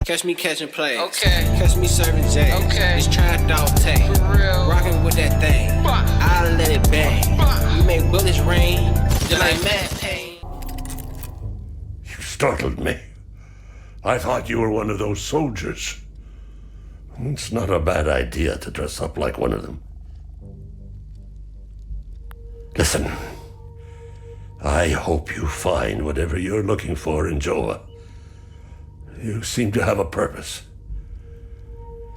Catch me catching plays. Okay. Catch me serving J's. Okay. It's Trap Dog Tay. For real. Rockin' with that thing. I'll let it bang. We make bullets rain. Just like Matt Payne. You startled me. I thought you were one of those soldiers. It's not a bad idea to dress up like one of them. Listen, I hope you find whatever you're looking for in Joa. You seem to have a purpose.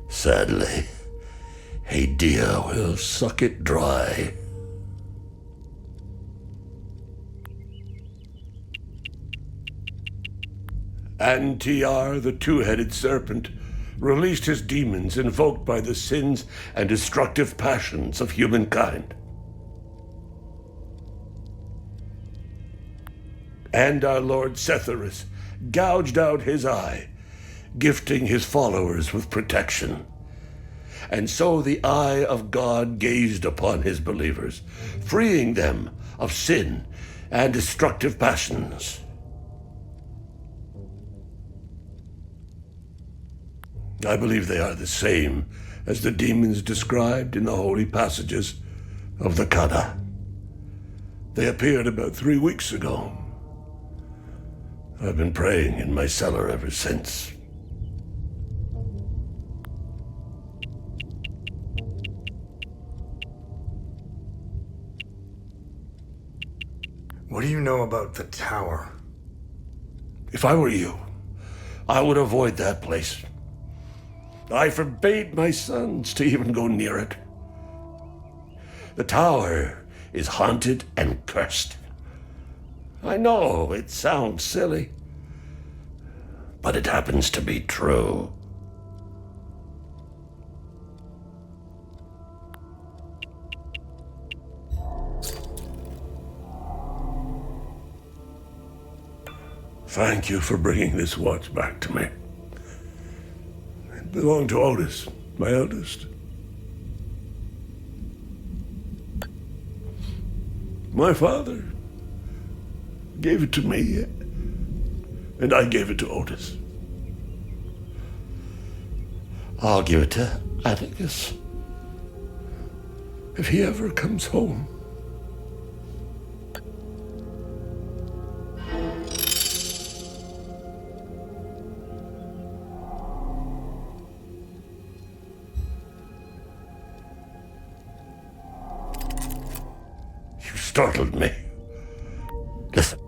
Sadly, Hadia will suck it dry. Antiar, the two-headed serpent, released his demons invoked by the sins and destructive passions of humankind. And our Lord Setharus gouged out his eye, gifting his followers with protection. And so the eye of God gazed upon his believers, freeing them of sin and destructive passions. I believe they are the same as the demons described in the holy passages of the Kada. They appeared about 3 weeks ago. I've been praying in my cellar ever since. What do you know about the tower? If I were you, I would avoid that place. I forbade my sons to even go near it. The tower is haunted and cursed. I know it sounds silly, but it happens to be true. Thank you for bringing this watch back to me. It belonged to Otis, my eldest. My father gave it to me, and I gave it to Otis. I'll give it to Atticus if he ever comes home. You startled me. Listen.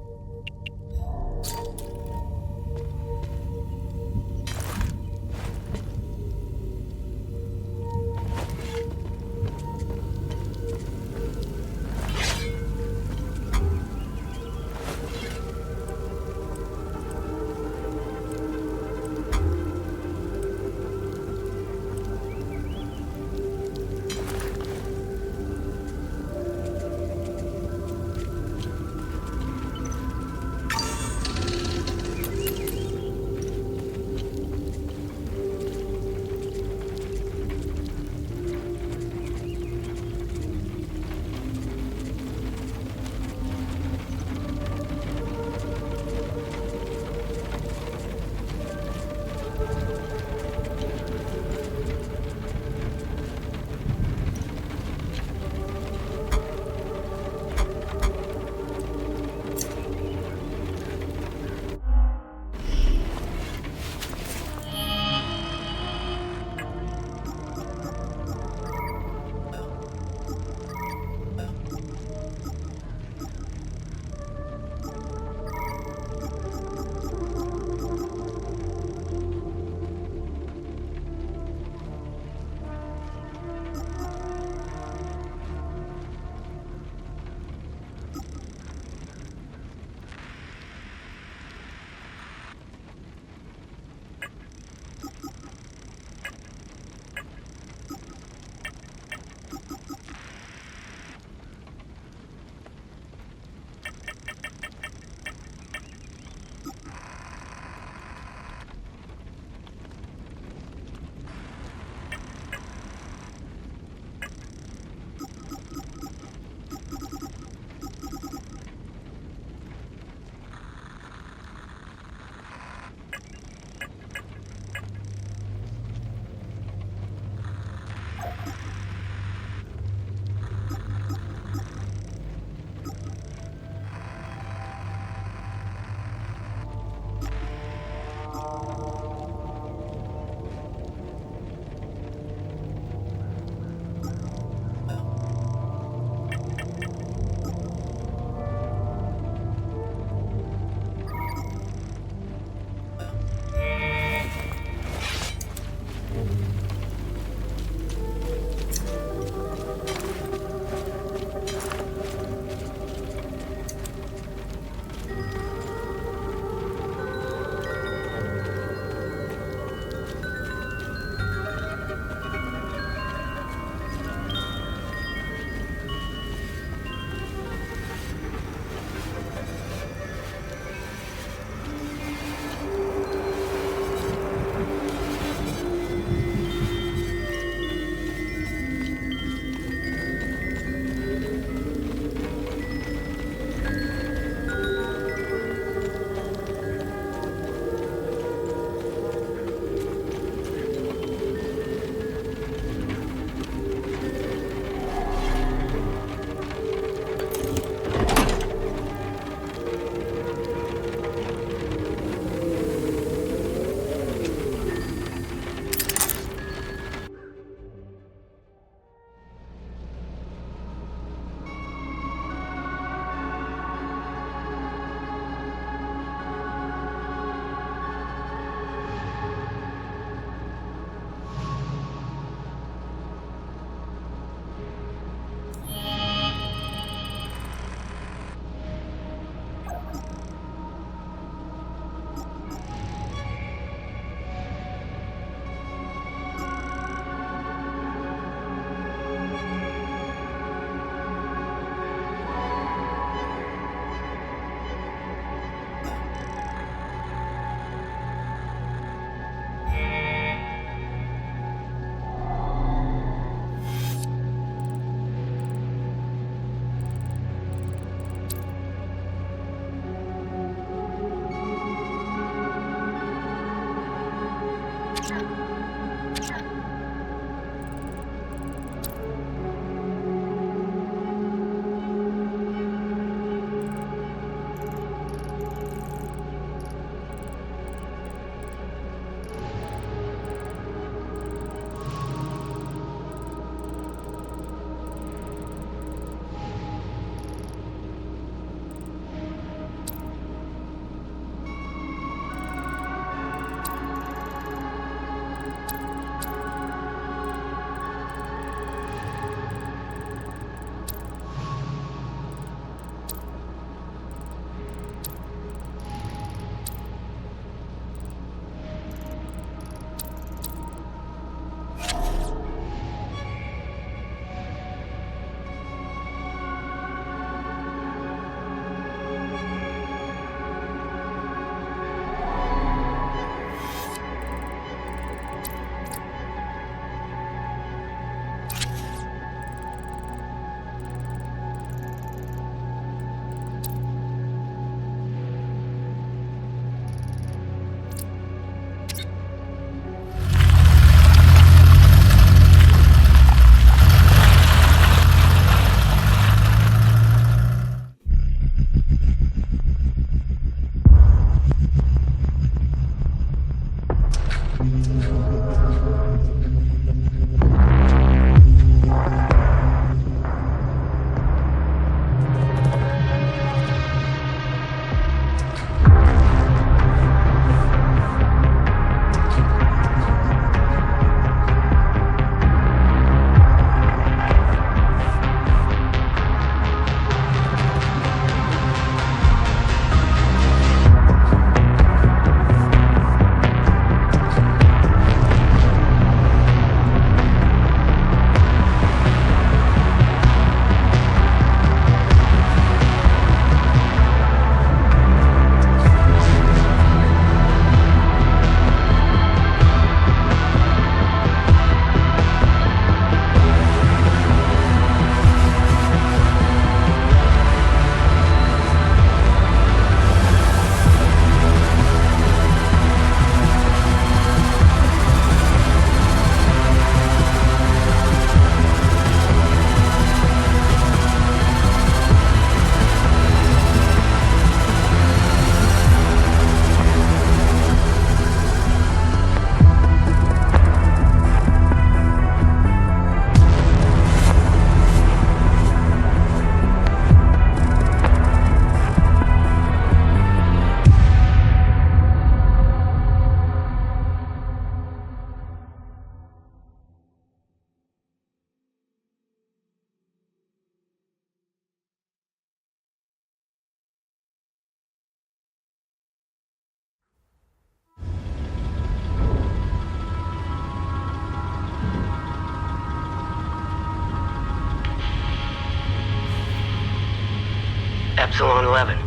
Epsilon 11.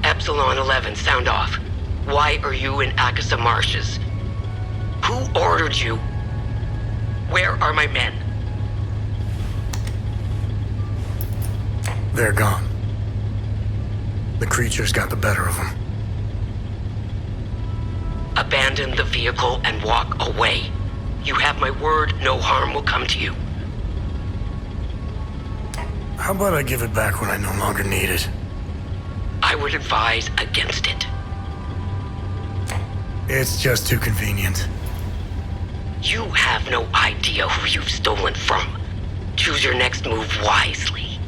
Epsilon 11, sound off. Why are you in Akasa Marshes? Who ordered you? Where are my men? They're gone. The creatures got the better of them. Abandon the vehicle and walk away. You have my word, no harm will come to you. How about I give it back when I no longer need it? I would advise against it. It's just too convenient. You have no idea who you've stolen from. Choose your next move wisely.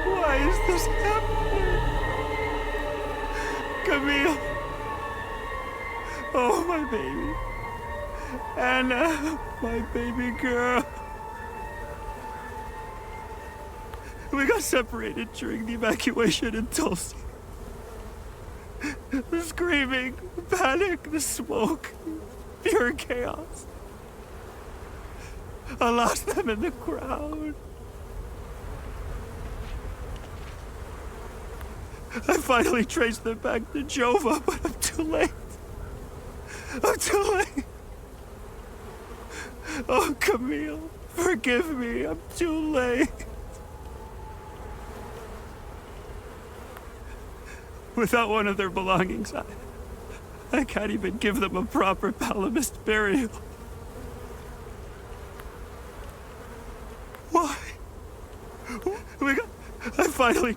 Why is this happening? Camille. Oh, my baby. Anna, my baby girl. We got separated during the evacuation in Tulsa. The screaming, panic, the smoke, pure chaos. I lost them in the crowd. I finally traced them back to Jova, but I'm too late. I'm too late. Oh, Camille, forgive me. I'm too late. Without one of their belongings, I can't even give them a proper Palamist burial. Why? I finally...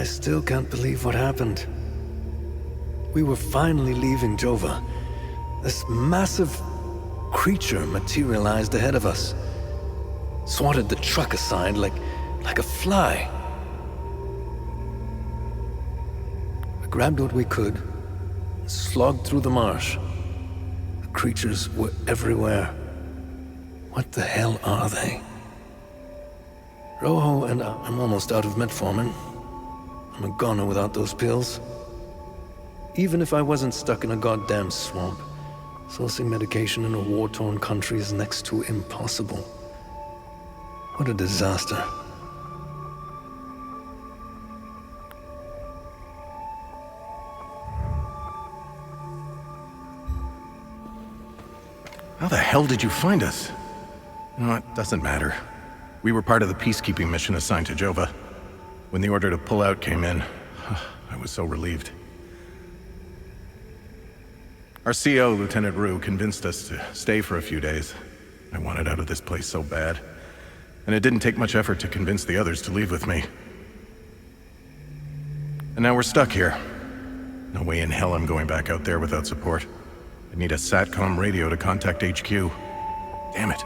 I still can't believe what happened. We were finally leaving Jova. This massive creature materialized ahead of us. Swatted the truck aside like a fly. We grabbed what we could, slogged through the marsh. The creatures were everywhere. What the hell are they? Rojo and I'm almost out of metformin. I'm a goner without those pills. Even if I wasn't stuck in a goddamn swamp, sourcing medication in a war-torn country is next to impossible. What a disaster. How the hell did you find us? You know, it doesn't matter. We were part of the peacekeeping mission assigned to Jova. When the order to pull out came in, I was so relieved. Our CO, Lieutenant Rue, convinced us to stay for a few days. I wanted out of this place so bad. And it didn't take much effort to convince the others to leave with me. And now we're stuck here. No way in hell I'm going back out there without support. I need a SATCOM radio to contact HQ. Damn it.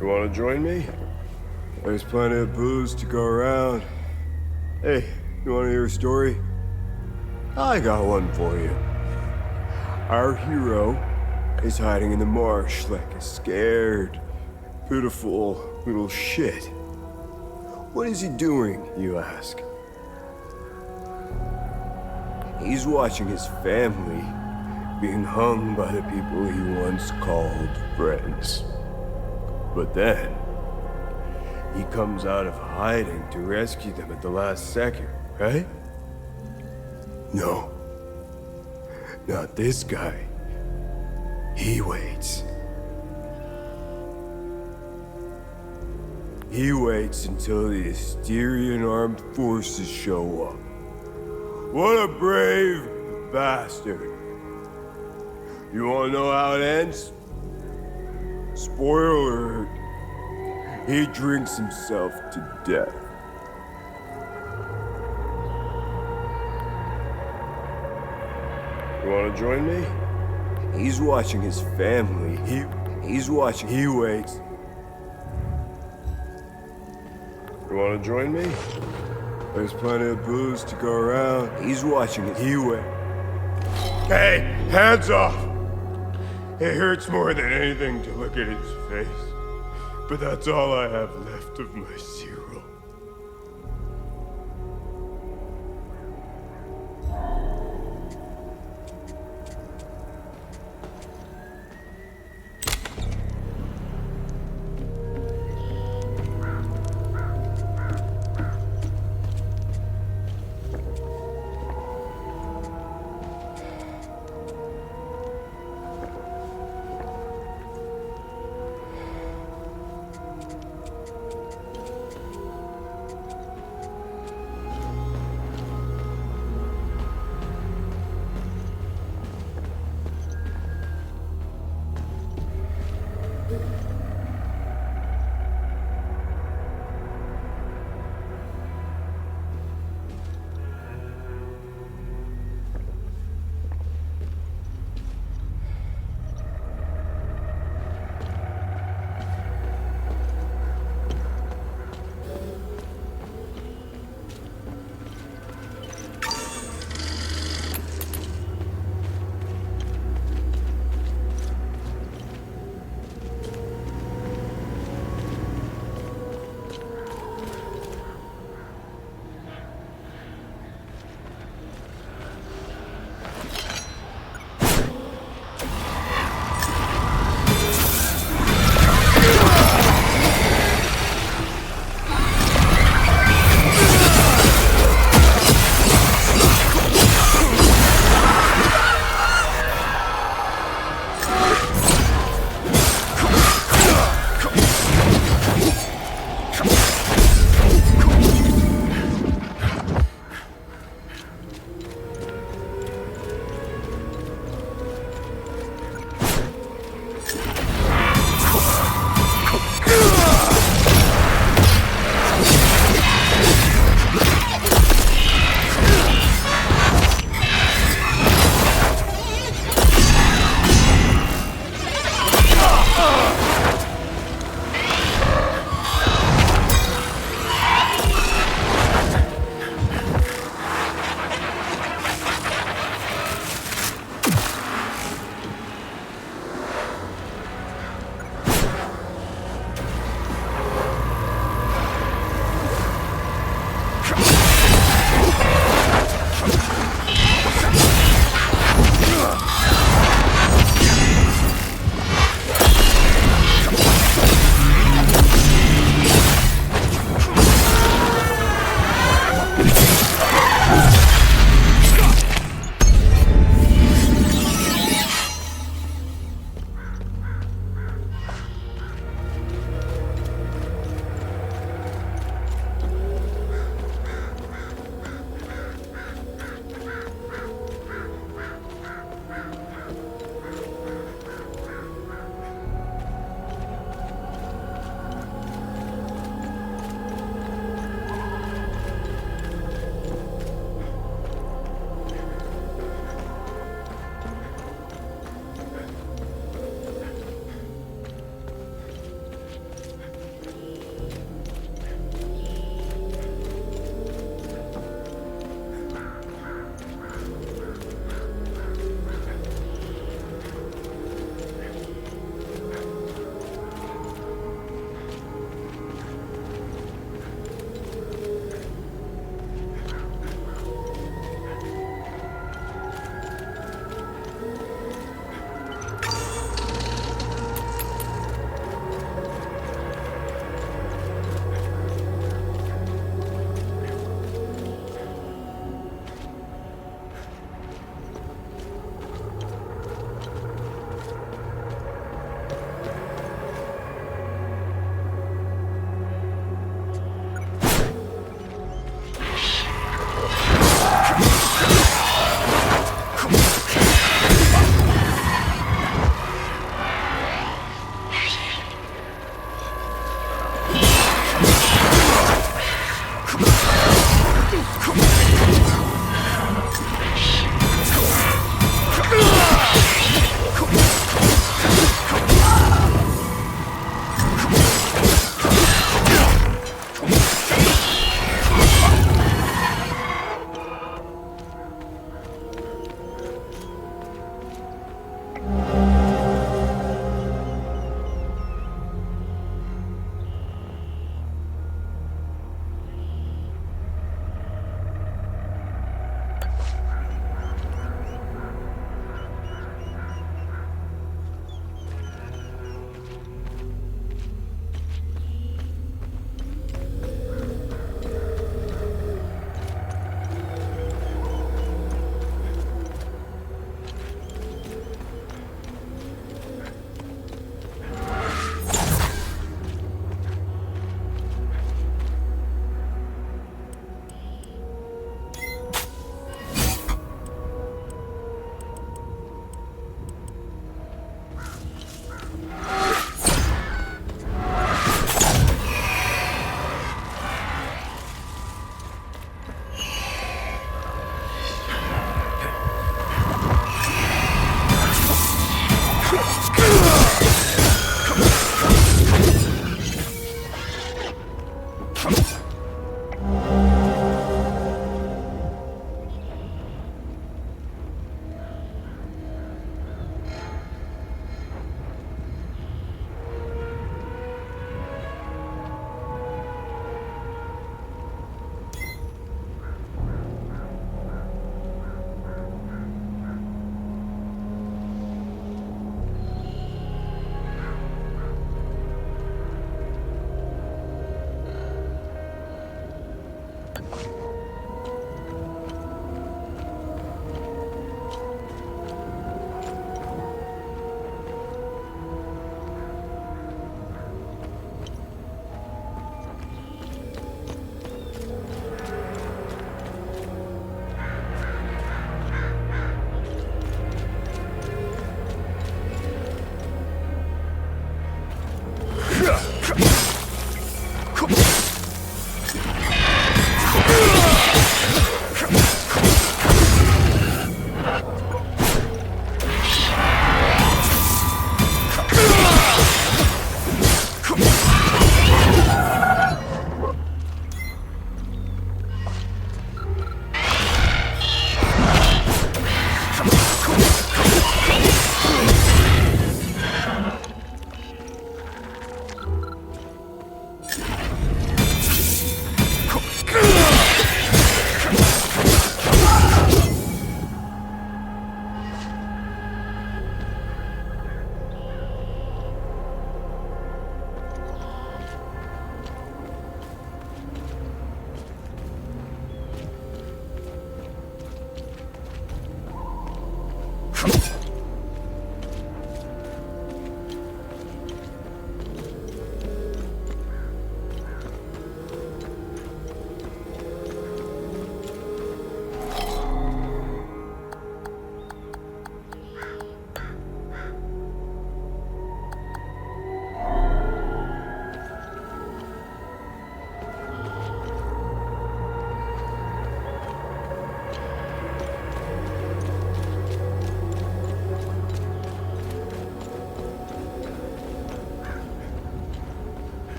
You wanna join me? There's plenty of booze to go around. Hey, you wanna hear a story? I got one for you. Our hero is hiding in the marsh like a scared, pitiful little shit. What is he doing, you ask? He's watching his family being hung by the people he once called friends. But then, he comes out of hiding to rescue them at the last second, right? No. Not this guy. He waits. He waits until the Asterian armed forces show up. What a brave bastard. You wanna know how it ends? Spoiler alert. He drinks himself to death. You wanna join me? He's watching his family. He's watching. He waits. You wanna join me? There's plenty of booze to go around. He's watching it. He waits. Hey, hands off! It hurts more than anything to look at his face. But that's all I have left of my Cyril.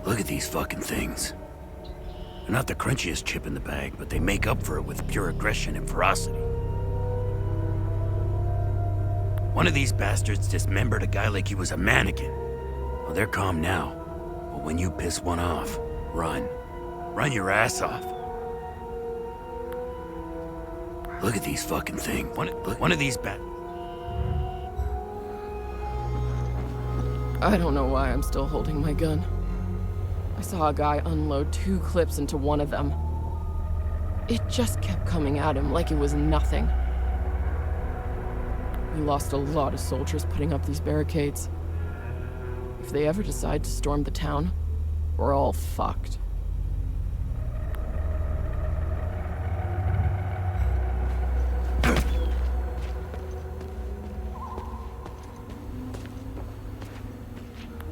Look at these fucking things. They're not the crunchiest chip in the bag, but they make up for it with pure aggression and ferocity. One of these bastards dismembered a guy like he was a mannequin. Well, they're calm now. But when you piss one off, run. Run your ass off. Look at these fucking things. One of these I don't know why I'm still holding my gun. I saw a guy unload 2 clips into one of them. It just kept coming at him like it was nothing. We lost a lot of soldiers putting up these barricades. If they ever decide to storm the town, we're all fucked.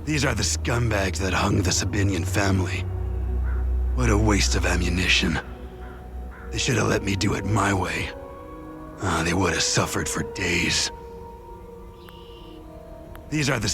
These are the scumbags that hung the Sabinian family. What a waste of ammunition. They should have let me do it my way. They would have suffered for days. These are the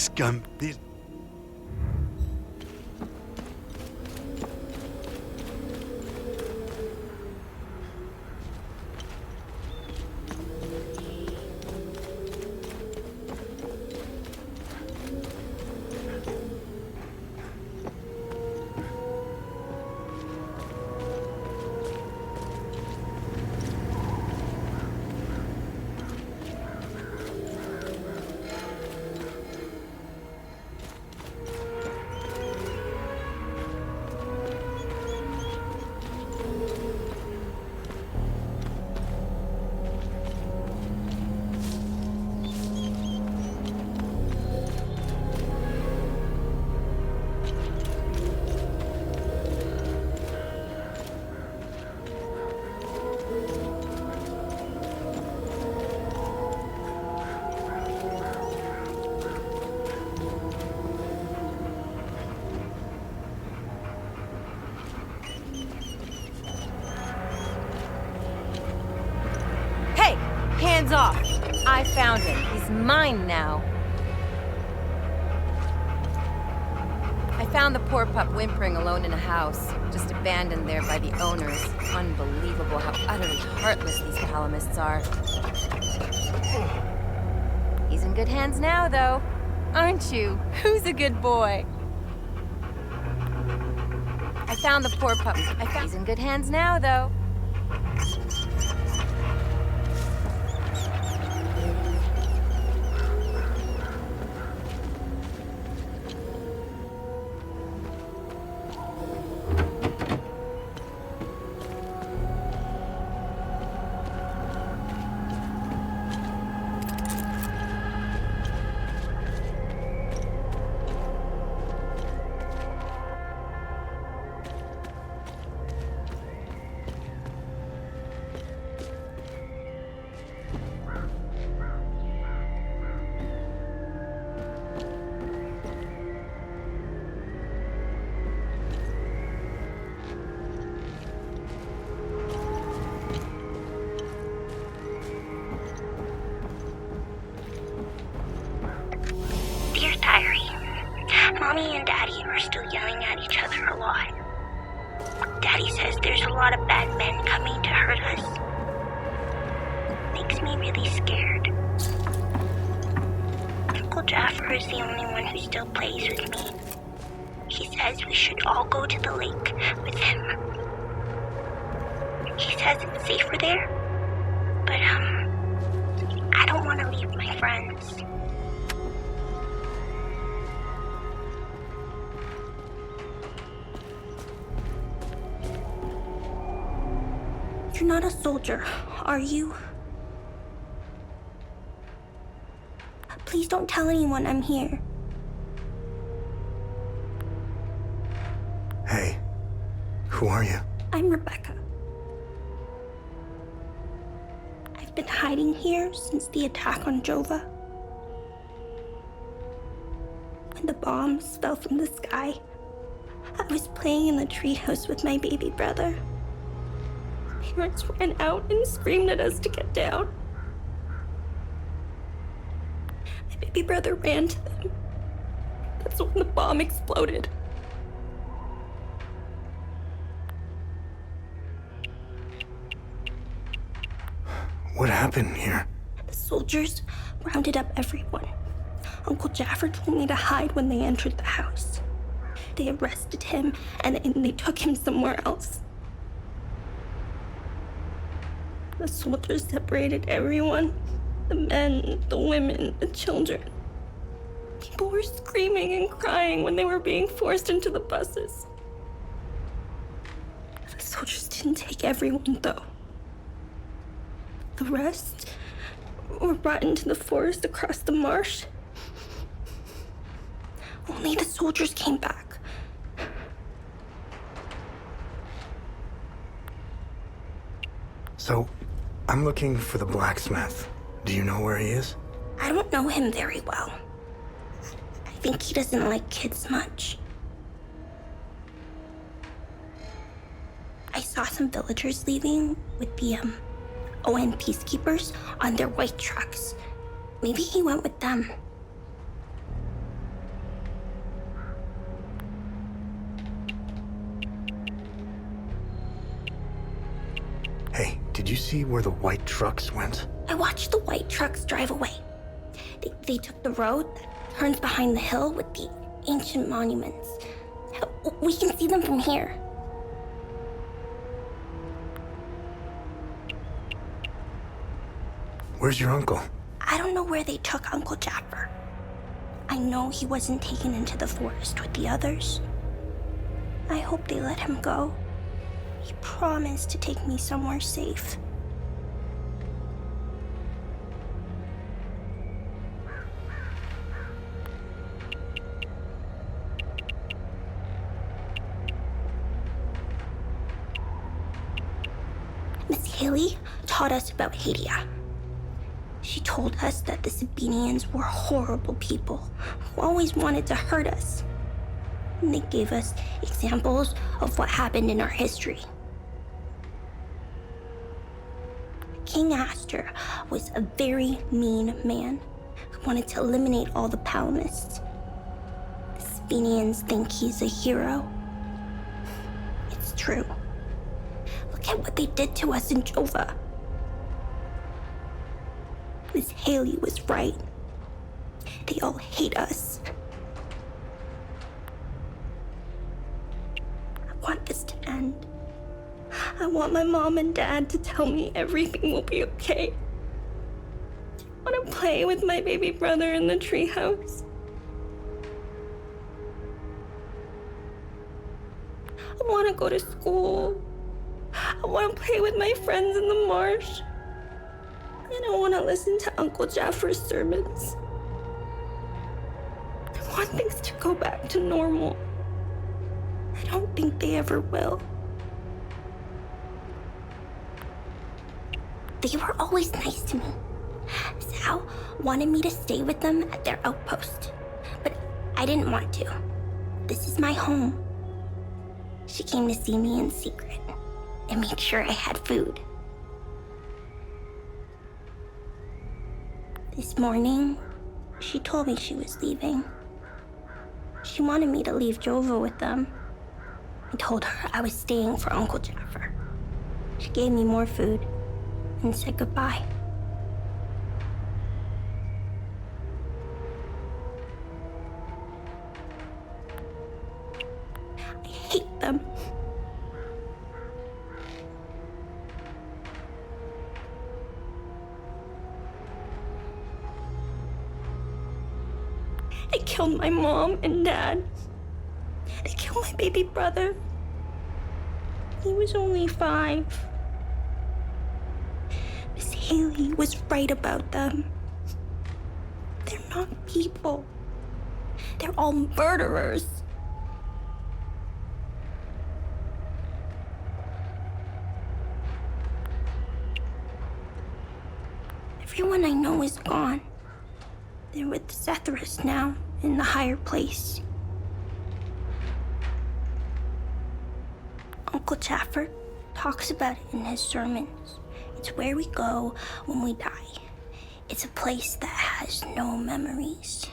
Hands off! I found him. He's mine now. I found the poor pup whimpering alone in a house, just abandoned there by the owners. Unbelievable how utterly heartless these Palamists are. He's in good hands now, though. Aren't you? Who's a good boy? I found the poor pup. He's in good hands now, though. Mommy and Daddy are still yelling at each other a lot. Daddy says there's a lot of bad men coming to hurt us. Makes me really scared. Uncle Jaffer is the only one who still plays with me. He says we should all go to the lake with him. He says it's safer there, but I don't want to leave my friends. You're not a soldier, are you? Please don't tell anyone I'm here. Hey, who are you? I'm Rebecca. I've been hiding here since the attack on Jova. When the bombs fell from the sky, I was playing in the treehouse with my baby brother. Parents ran out and screamed at us to get down. My baby brother ran to them. That's when the bomb exploded. What happened here? The soldiers rounded up everyone. Uncle Jaffer told me to hide when they entered the house. They arrested him and they took him somewhere else. The soldiers separated everyone. The men, the women, the children. People were screaming and crying when they were being forced into the buses. The soldiers didn't take everyone, though. The rest were brought into the forest across the marsh. Only the soldiers came back. So, I'm looking for the blacksmith. Do you know where he is? I don't know him very well. I think he doesn't like kids much. I saw some villagers leaving with the ON peacekeepers on their white trucks. Maybe he went with them. Hey, did you see where the white trucks went? I watched the white trucks drive away. They took the road that turns behind the hill with the ancient monuments. We can see them from here. Where's your uncle? I don't know where they took Uncle Jaffer. I know he wasn't taken into the forest with the others. I hope they let him go. He promised to take me somewhere safe. Miss Haley taught us about Hadia. She told us that the Sabinians were horrible people who always wanted to hurt us. And they gave us examples of what happened in our history. King Aster was a very mean man who wanted to eliminate all the Palamists. The Sabinians think he's a hero. It's true. Look at what they did to us in Jova. Miss Haley was right. They all hate us. I want this to end. I want my mom and dad to tell me everything will be okay. I want to play with my baby brother in the treehouse. I want to go to school. I want to play with my friends in the marsh. And I want to listen to Uncle Jaffer's sermons. I want things to go back to normal. I don't think they ever will. They were always nice to me. Sal wanted me to stay with them at their outpost, but I didn't want to. This is my home. She came to see me in secret and make sure I had food. This morning, she told me she was leaving. She wanted me to leave Jova with them. I told her I was staying for Uncle Jaffer. She gave me more food and said goodbye. I hate them. They killed my mom and dad. They killed my baby brother. He was only 5. Miss Haley was right about them. They're not people. They're all murderers. Everyone I know is gone. They're with Zethras now, in the higher place. Uncle Jaffer talks about it in his sermons. It's where we go when we die. It's a place that has no memories.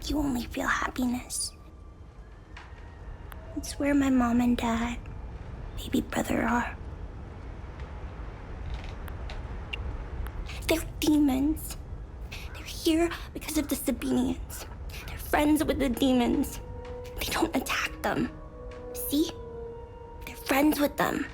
You only feel happiness. It's where my mom and dad, baby brother are. They're demons. They're here because of the Sabinians. They're friends with the demons. They don't attack them. See? They're friends with them.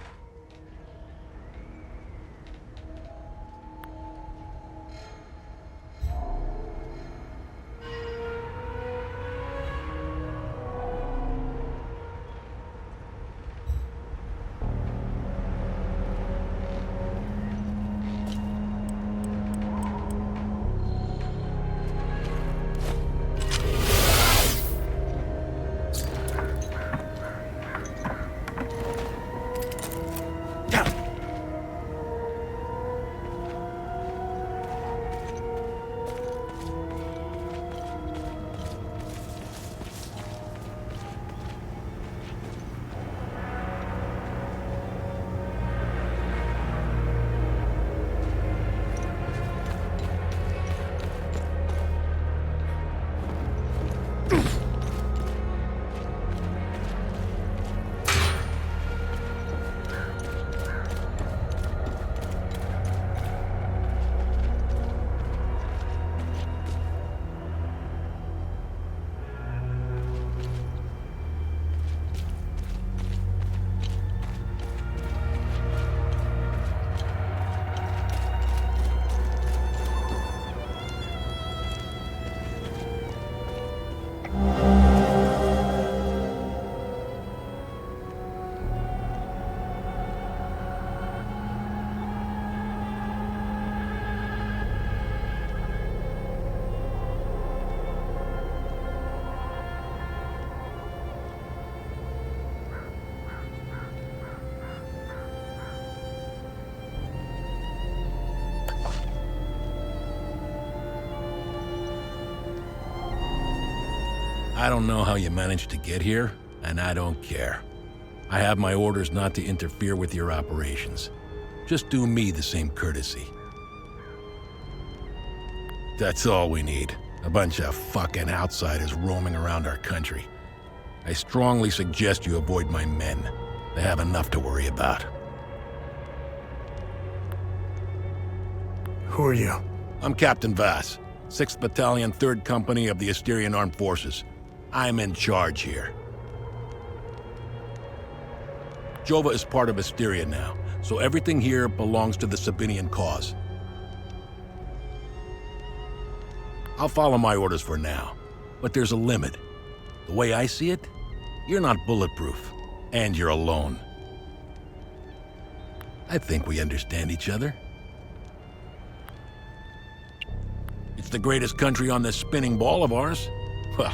I don't know how you managed to get here, and I don't care. I have my orders not to interfere with your operations. Just do me the same courtesy. That's all we need. A bunch of fucking outsiders roaming around our country. I strongly suggest you avoid my men. They have enough to worry about. Who are you? I'm Captain Vass, 6th Battalion, 3rd Company of the Asterian Armed Forces. I'm in charge here. Jova is part of Asteria now, so everything here belongs to the Sabinian cause. I'll follow my orders for now, but there's a limit. The way I see it, you're not bulletproof, and you're alone. I think we understand each other. It's the greatest country on this spinning ball of ours. Well,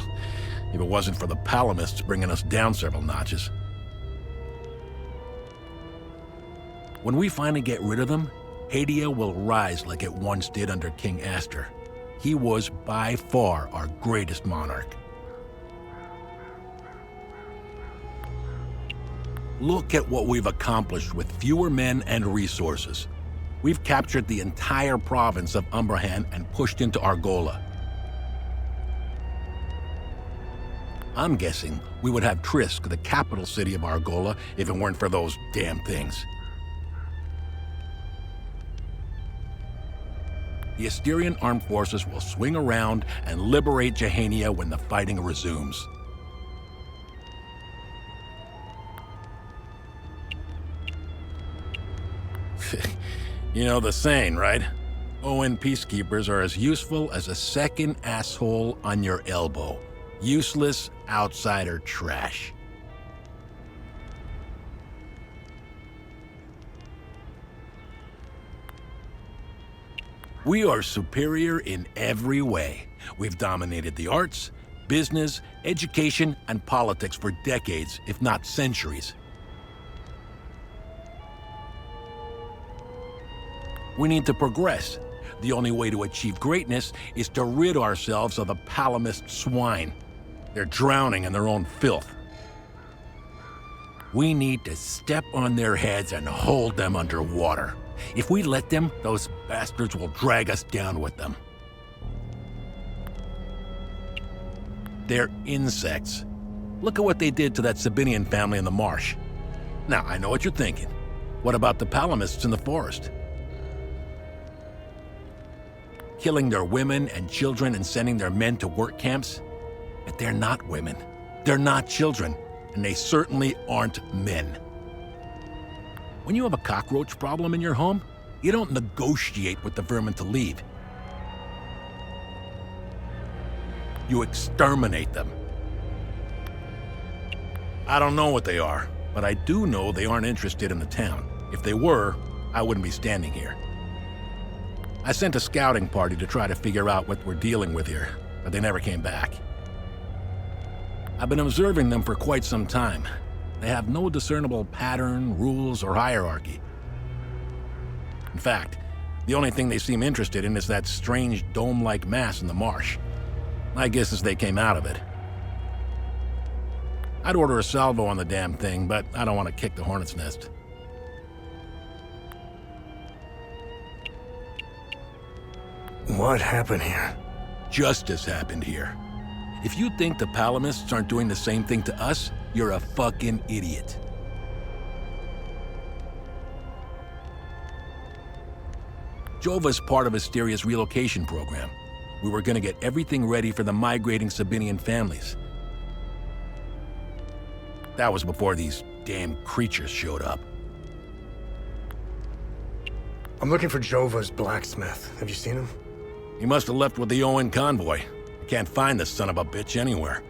if it wasn't for the Palamists bringing us down several notches. When we finally get rid of them, Hadia will rise like it once did under King Aster. He was by far our greatest monarch. Look at what we've accomplished with fewer men and resources. We've captured the entire province of Umbrahan and pushed into Argola. I'm guessing we would have Trisk, the capital city of Argola, if it weren't for those damn things. The Asterian armed forces will swing around and liberate Jehania when the fighting resumes. You know the saying, right? ON peacekeepers are as useful as a second asshole on your elbow. Useless outsider trash. We are superior in every way. We've dominated the arts, business, education, and politics for decades, if not centuries. We need to progress. The only way to achieve greatness is to rid ourselves of the Palamist swine. They're drowning in their own filth. We need to step on their heads and hold them underwater. If we let them, those bastards will drag us down with them. They're insects. Look at what they did to that Sabinian family in the marsh. Now, I know what you're thinking. What about the Palamists in the forest? killing their women and children and sending their men to work camps. But they're not women. They're not children. And they certainly aren't men. When you have a cockroach problem in your home, you don't negotiate with the vermin to leave. You exterminate them. I don't know what they are, but I do know they aren't interested in the town. If they were, I wouldn't be standing here. I sent a scouting party to try to figure out what we're dealing with here, but they never came back. I've been observing them for quite some time. They have no discernible pattern, rules, or hierarchy. In fact, the only thing they seem interested in is that strange dome-like mass in the marsh. My guess is they came out of it. I'd order a salvo on the damn thing, but I don't want to kick the hornet's nest. What happened here? Justice happened here. If you think the Palamists aren't doing the same thing to us, you're a fucking idiot. Jova's part of Asteria's relocation program. We were gonna get everything ready for the migrating Sabinian families. That was before these damn creatures showed up. I'm looking for Jova's blacksmith. Have you seen him? He must have left with the UN convoy. I can't find this son of a bitch anywhere.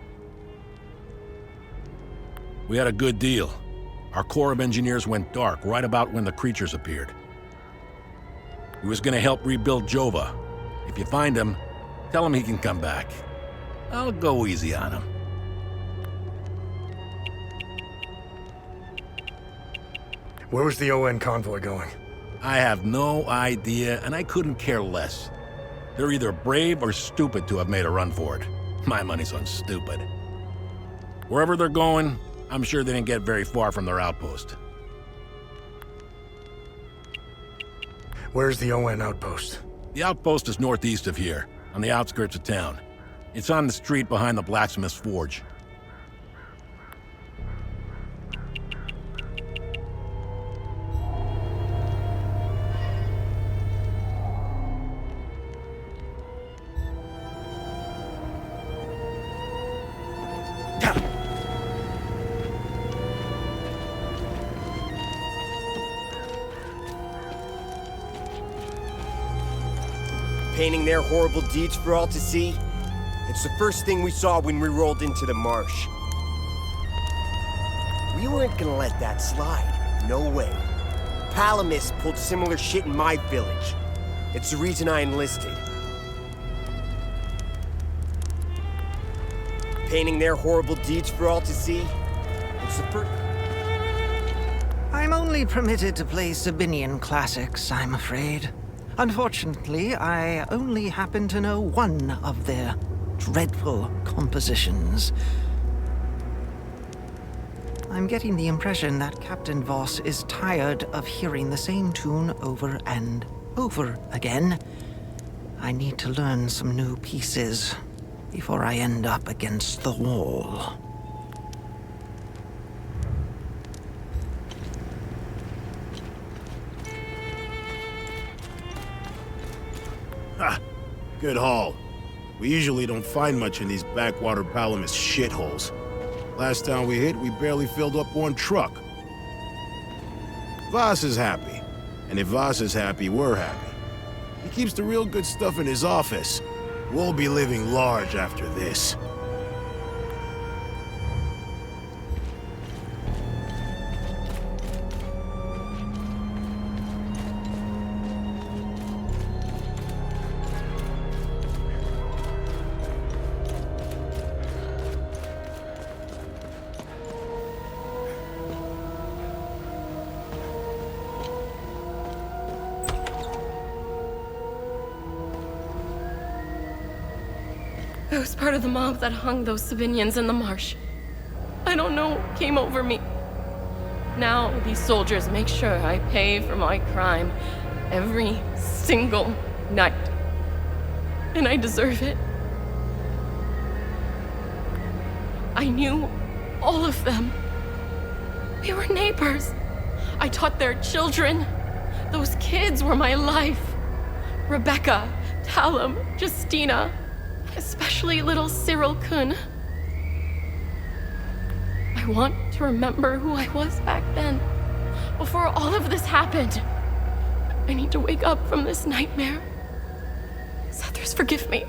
We had a good deal. Our Corps of Engineers went dark right about when the creatures appeared. He was gonna help rebuild Jova. If you find him, tell him he can come back. I'll go easy on him. Where was the UN convoy going? I have no idea, and I couldn't care less. They're either brave or stupid to have made a run for it. My money's on stupid. Wherever they're going, I'm sure they didn't get very far from their outpost. Where's the UN outpost? The outpost is northeast of here, on the outskirts of town. It's on the street behind the blacksmith's forge. Painting their horrible deeds for all to see? It's the first thing we saw when we rolled into the marsh. We weren't gonna let that slide. No way. Palamis pulled similar shit in my village. It's the reason I enlisted. Painting their horrible deeds for all to see? It's the first... I'm only permitted to play Sabinian classics, I'm afraid. Unfortunately, I only happen to know one of their dreadful compositions. I'm getting the impression that Captain Voss is tired of hearing the same tune over and over again. I need to learn some new pieces before I end up against the wall. Ha! Good haul. We usually don't find much in these backwater Palamis shitholes. Last time we hit, we barely filled up one truck. Voss is happy. And if Voss is happy, we're happy. He keeps the real good stuff in his office. We'll be living large after this. I was part of the mob that hung those Sabinians in the marsh. I don't know what came over me. Now these soldiers make sure I pay for my crime every single night. And I deserve it. I knew all of them. We were neighbors. I taught their children. Those kids were my life. Rebecca, Talum, Justina, especially little Cyril Kun. I want to remember who I was back then, before all of this happened. I need to wake up from this nightmare. Sethers, forgive me.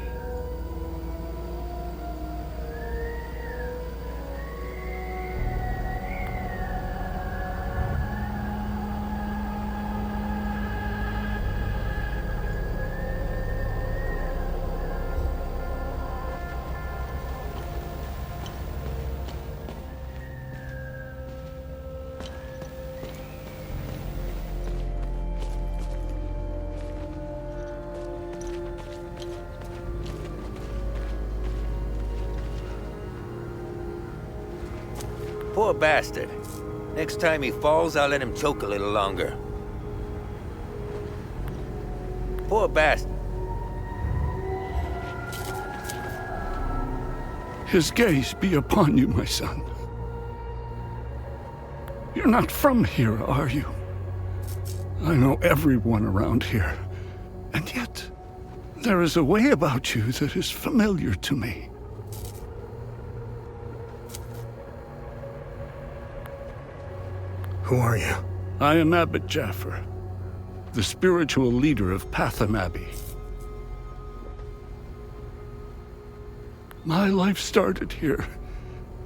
Poor bastard. Next time he falls, I'll let him choke a little longer. Poor bastard. His gaze be upon you, my son. You're not from here, are you? I know everyone around here, and yet there is a way about you that is familiar to me. Who are you? I am Abbot Jaffer, the spiritual leader of Patham Abbey. My life started here,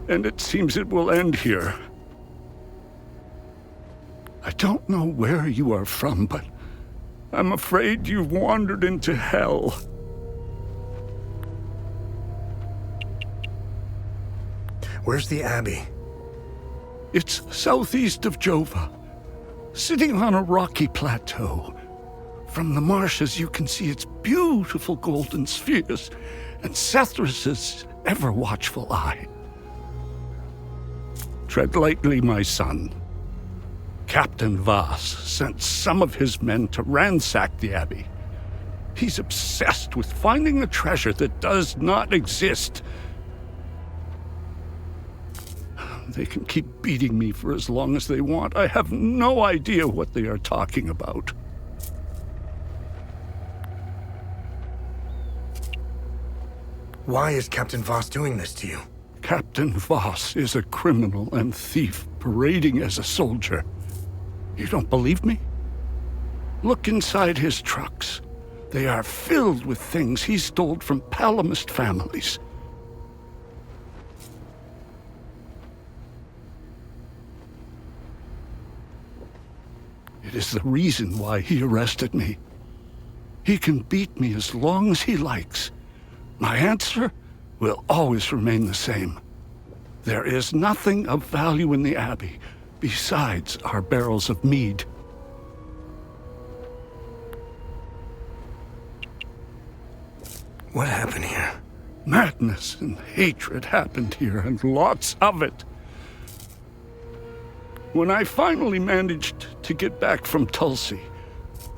and it seems it will end here. I don't know where you are from, but I'm afraid you've wandered into hell. Where's the Abbey? It's southeast of Jova, sitting on a rocky plateau. From the marshes you can see its beautiful golden spheres and Sethris's ever-watchful eye. Tread lightly, my son. Captain Voss sent some of his men to ransack the Abbey. He's obsessed with finding a treasure that does not exist. They can keep beating me for as long as they want. I have no idea what they are talking about. Why is Captain Voss doing this to you? Captain Voss is a criminal and thief parading as a soldier. You don't believe me? Look inside his trucks. They are filled with things he stole from Palamist families. It is the reason why he arrested me. He can beat me as long as he likes. My answer will always remain the same. There is nothing of value in the Abbey besides our barrels of mead. What happened here? Madness and hatred happened here, and lots of it. When I finally managed to get back from Tulsi,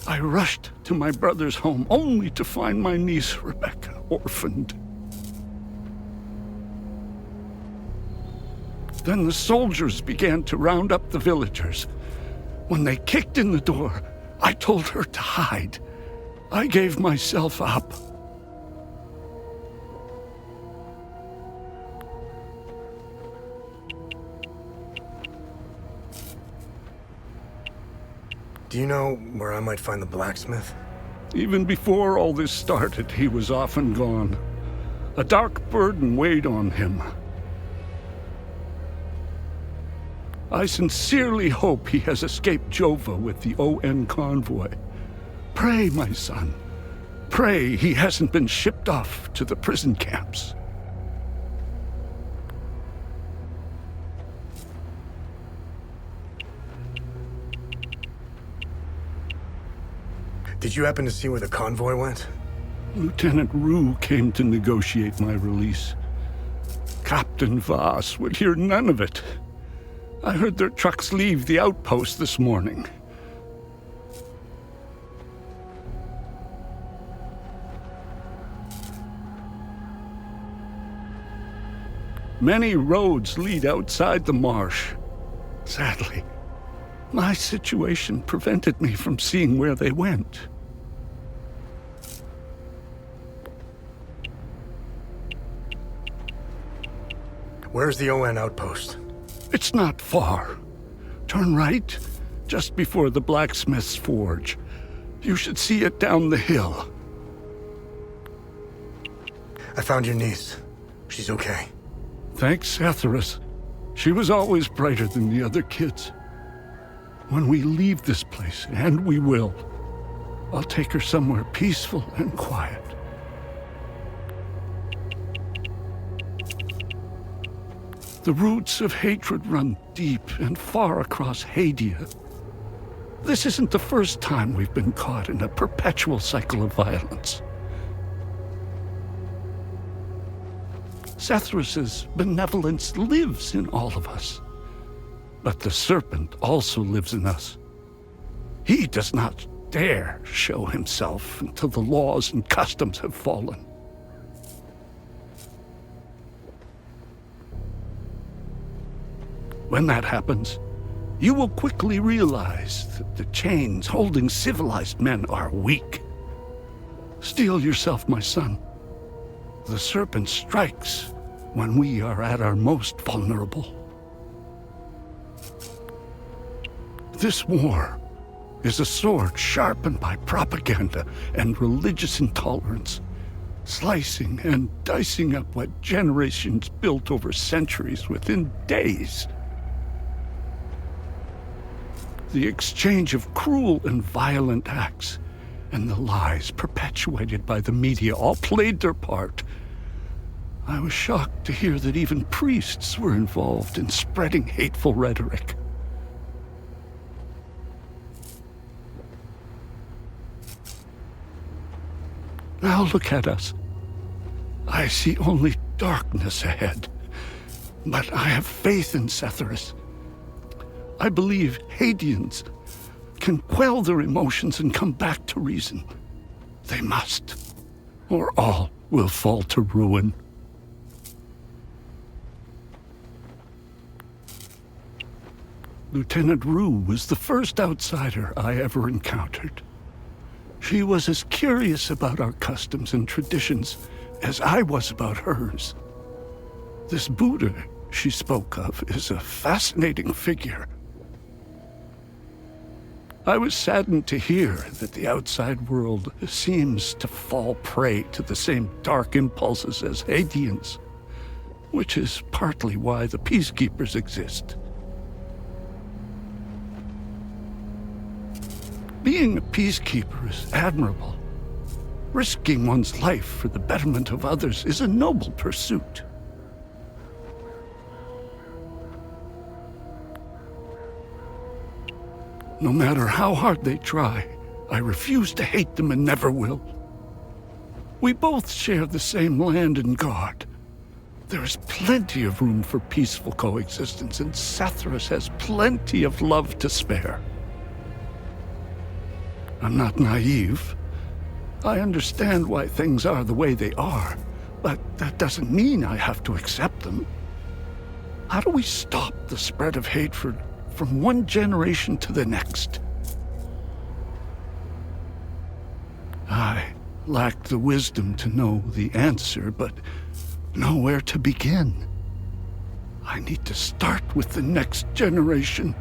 I rushed to my brother's home only to find my niece Rebecca orphaned. Then the soldiers began to round up the villagers. When they kicked in the door, I told her to hide. I gave myself up. Do you know where I might find the blacksmith? Even before all this started, he was off and gone. A dark burden weighed on him. I sincerely hope he has escaped Jova with the ON convoy. Pray, my son. Pray he hasn't been shipped off to the prison camps. Did you happen to see where the convoy went? Lieutenant Rue came to negotiate my release. Captain Voss would hear none of it. I heard their trucks leave the outpost this morning. Many roads lead outside the marsh. Sadly, my situation prevented me from seeing where they went. Where's the ON outpost? It's not far. Turn right, just before the blacksmith's forge. You should see it down the hill. I found your niece. She's okay. Thanks, Etheris. She was always brighter than the other kids. When we leave this place, and we will, I'll take her somewhere peaceful and quiet. The roots of hatred run deep and far across Hadia. This isn't the first time we've been caught in a perpetual cycle of violence. Sethris's benevolence lives in all of us. But the serpent also lives in us. He does not dare show himself until the laws and customs have fallen. When that happens, you will quickly realize that the chains holding civilized men are weak. Steel yourself, my son. The serpent strikes when we are at our most vulnerable. This war is a sword sharpened by propaganda and religious intolerance, slicing and dicing up what generations built over centuries within days. The exchange of cruel and violent acts and the lies perpetuated by the media all played their part. I was shocked to hear that even priests were involved in spreading hateful rhetoric. Now look at us. I see only darkness ahead, but I have faith in Sethris. I believe Hadians can quell their emotions and come back to reason. They must, or all will fall to ruin. Lieutenant Rue was the first outsider I ever encountered. She was as curious about our customs and traditions as I was about hers. This Buddha she spoke of is a fascinating figure. I was saddened to hear that the outside world seems to fall prey to the same dark impulses as Hadians, which is partly why the Peacekeepers exist. Being a peacekeeper is admirable. Risking one's life for the betterment of others is a noble pursuit. No matter how hard they try, I refuse to hate them and never will. We both share the same land and God. There is plenty of room for peaceful coexistence, and Sethris has plenty of love to spare. I'm not naive. I understand why things are the way they are, but that doesn't mean I have to accept them. How do we stop the spread of hatred from one generation to the next? I lack the wisdom to know the answer, but know where to begin. I need to start with the next generation.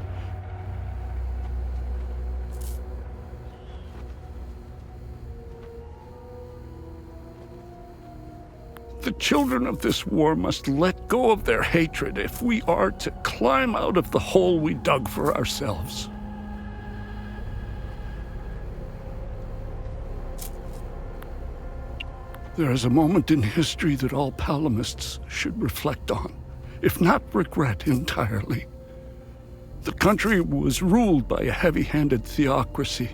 The children of this war must let go of their hatred if we are to climb out of the hole we dug for ourselves. There is a moment in history that all Palamists should reflect on, if not regret entirely. The country was ruled by a heavy-handed theocracy,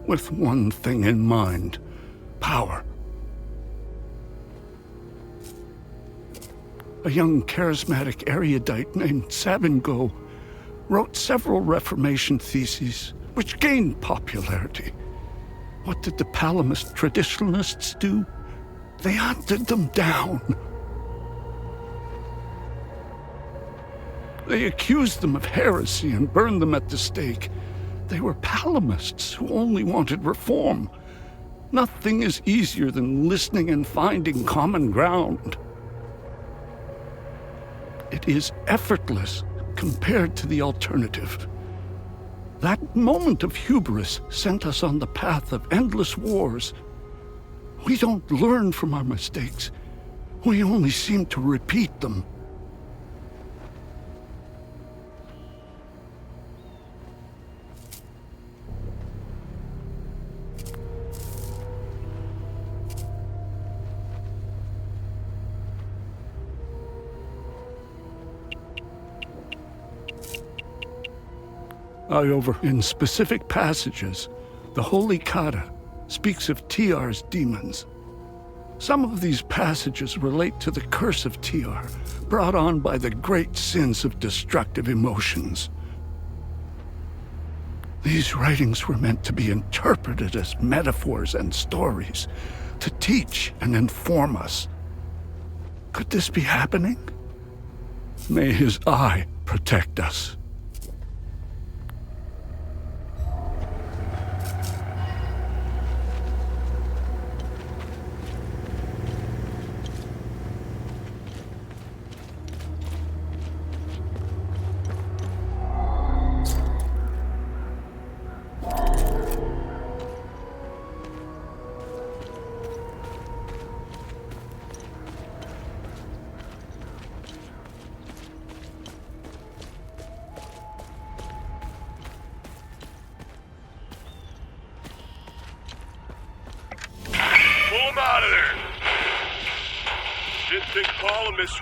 with one thing in mind: power. A young charismatic erudite named Sabingo wrote several Reformation theses, which gained popularity. What did the Palamist traditionalists do? They hunted them down. They accused them of heresy and burned them at the stake. They were Palamists who only wanted reform. Nothing is easier than listening and finding common ground. is effortless compared to the alternative. That moment of hubris sent us on the path of endless wars. We don't learn from our mistakes. We only seem to repeat them. In specific passages, the Holy Kata speaks of TR's demons. Some of these passages relate to the curse of TR, brought on by the great sins of destructive emotions. These writings were meant to be interpreted as metaphors and stories, to teach and inform us. Could this be happening? May his eye protect us.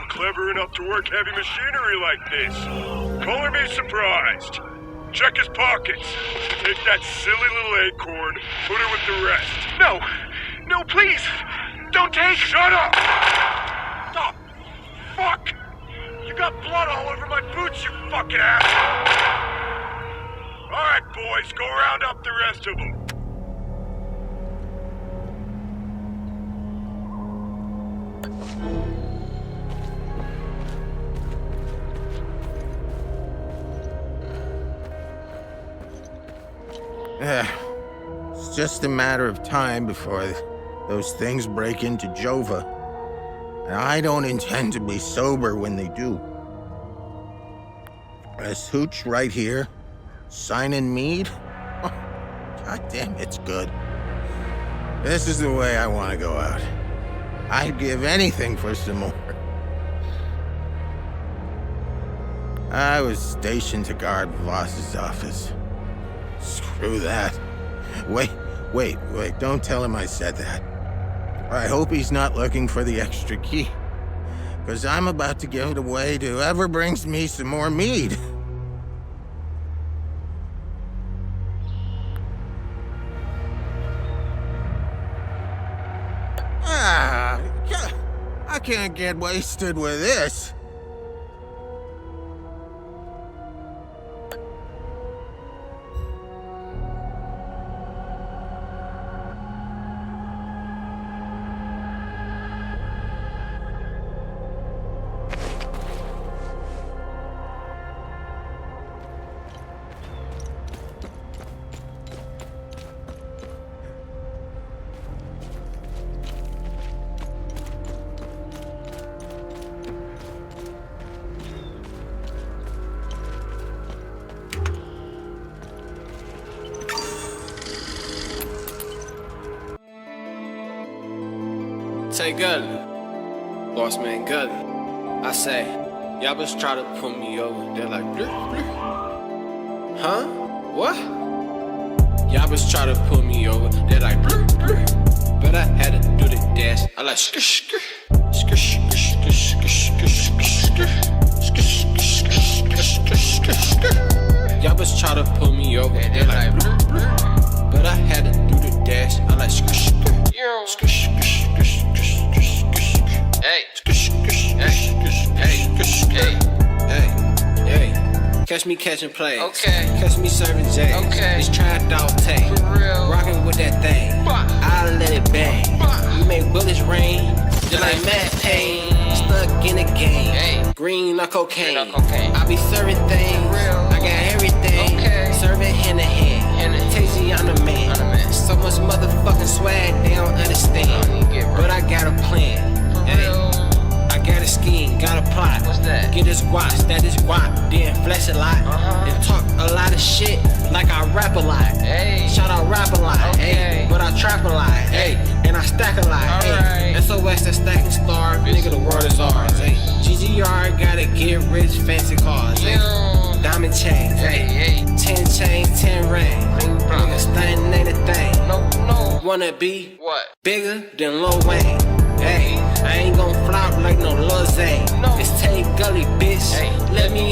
Clever enough to work heavy machinery like this. Color me surprised. Check his pockets. Take that silly little acorn, put her with the rest. No! No, please! Don't take... Shut up! Stop! Fuck! You got blood all over my boots, you fucking ass! Alright, boys, go round up the rest of them. It's just a matter of time before those things break into Jova. And I don't intend to be sober when they do. This hooch right here, signing mead? Oh, God damn, it's good. This is the way I want to go out. I'd give anything for some more. I was stationed to guard Voss's office. Screw that. Wait, don't tell him I said that. I hope he's not looking for the extra key, because I'm about to give it away to whoever brings me some more mead. I can't get wasted with this. Say Gully, boss man Gully. I say, y'all bitch try to put me over. They're like, bleh, bleh. Huh? What? Y'all bitch try to put me over. They're like, bleh, bleh. But I had to do the dash. I like, skish, skish, skish, skish, skish, skish, skish, skish, skish, skish, skish, skish, skish. Y'all bitch try to put me over. They're like, bleh, bleh. But I had to do the dash. I like, skish, skish, skish, skish. Hey, catch me catching plays. Okay. Catch me serving J's. Okay. It's trapped out tank. For real. Rocking with that thing. I let it bang. We make bullets rain. Just like Matt Payne. Stuck in the game. Hey. Green like cocaine. I be serving things. I got everything. Okay. Serving hand to hand. Tasty, I'm the man. So much motherfucking swag, they don't understand. But I got a plan. Hey. I got a scheme, got a plot. What's that? get his guap, stat his guap, then flex a lot, and talk a lot of shit like I rap a lot. Hey. Shout out rap a lot, hey, but I trap a lot, hey, and I stack a lot, hey. SOS that stacking star, nigga, the world is ours, hey. GGR gotta get rich, fancy cars, hey. Diamond chains, hey, 10 chains, 10 rings. Nigga stunting ain't a thing. No. Wanna be what? Bigger than Lil Wayne. Hey, I ain't gon' flop like no Lil Zane. It's Tay Gully, bitch. Let me